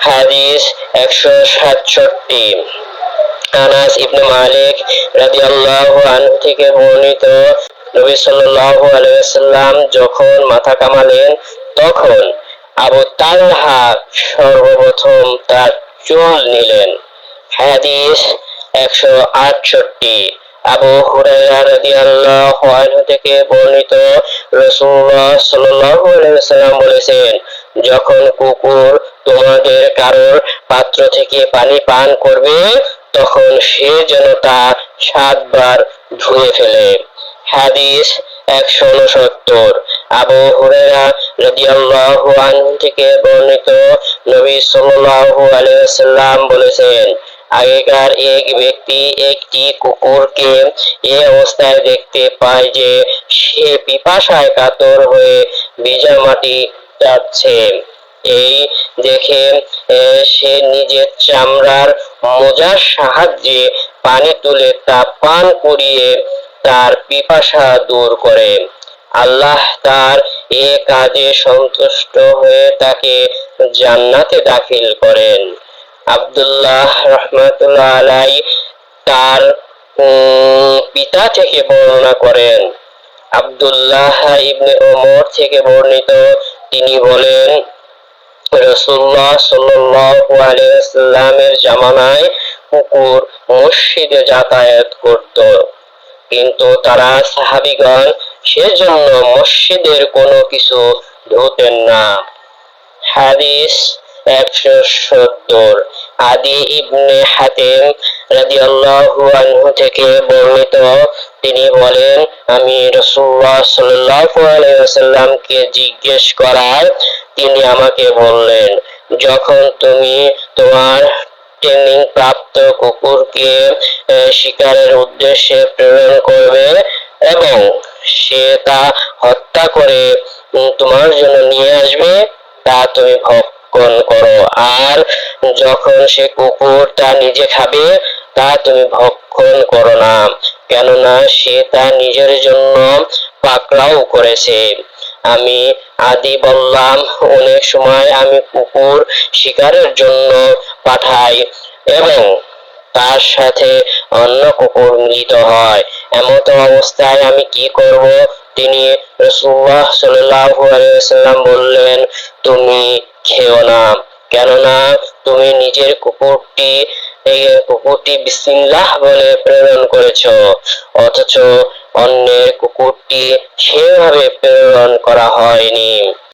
হাদিস 167। আনাস ইবনে মালিক রাদিয়াল্লাহু আনহু থেকে বর্ণিত, নবী সাল্লাল্লাহু আলাইহি ওয়াসাল্লাম যখন মাথা কামালেন তখন আবু তালহা সর্বপ্রথম তার চুল নিলেন। হাদিস 168। আবু হুরায়রা রাদিয়াল্লাহু আনহু থেকে বর্ণিত, রাসূলুল্লাহ সাল্লাল্লাহু আলাইহি ওয়াসাল্লাম বলেছেন, যখন কুকুর তোমাদের কারোর পাত্র থেকে পানি পান করবে তখন সে যেন তা 7 বার ধুয়ে ফেলে। হাদিস 169। আবু হুরায়রা রাদিয়াল্লাহু আনহু থেকে বর্ণিত, নবী সাল্লাল্লাহু আলাইহি ওয়াসাল্লাম বলেছেন, আগেকার এক ব্যক্তি একটি কুকুরকে এই অবস্থায় দেখতে পায় যে সে পিপাসায় কাতর হয়ে ভিজা মাটি চাটছে। এই দেখে সে নিজের চামড়ার মোজার সাহায্যে পানি তুলে তা পান করিয়ে তার পিপাসা দূর করে। আল্লাহ তার এ কাজে সন্তুষ্ট হয়ে তাকে জান্নাতে দাখিল করেন। আব্দুল্লাহ রাহমাতুল্লাহ আলাইহি তার পিতা থেকে বর্ণনা করেন। আব্দুল্লাহ ইবনে ওমর থেকে বর্ণিত, তিনি বলেন, রাসূলুল্লাহ সাল্লাল্লাহু আলাইহি ওয়াসাল্লামের জামানায় কুকুর মসজিদে যাতায়াত করত, কিন্তু তারা সাহাবীগণ সেজন্য মসজিদের কোনো কিছু ধুতেন না। হাদিস 170। আদি ইবনে হাতিম রাদিয়াল্লাহু আনহু থেকে বর্ণিত, তিনি বলেন, আমি রাসূলুল্লাহ সাল্লাল্লাহু আলাইহি ওয়াসাল্লামকে জিজ্ঞেস করায় তিনি আমাকে বললেন, যখন তুমি তোমার ট্রেনিং প্রাপ্ত কুকুরকে শিকারের উদ্দেশ্যে প্রেরণ করবে এবং সে তা হত্যা করে তোমার জন্য নিয়ে আসবে, তা তুমি ভক্ষণ করো, আর যখন সে কুকুর তা নিজে খাবে তা তুমি ভক্ষণ করো না, কেননা সে তা নিজের জন্য পাকড়াও করেছে। আমি আদি বললাম, অনেক সময় আমি কুকুর শিকারের জন্য পাঠাই এবং তার সাথে অন্য কুকুর মিলিত হয়, এমত অবস্থায় আমি কি করব? তিনি রাসূলুল্লাহ সাল্লাল্লাহু আলাইহি ওয়াসাল্লাম বললেন, তুমি খেও না, কেননা তুমি নিজের কুকুরটি বিসমিল্লাহ বলে প্রেরণ করেছো, অথচ অন্যের কুকুরটি সেভাবে প্রেরণ করা হয়নি।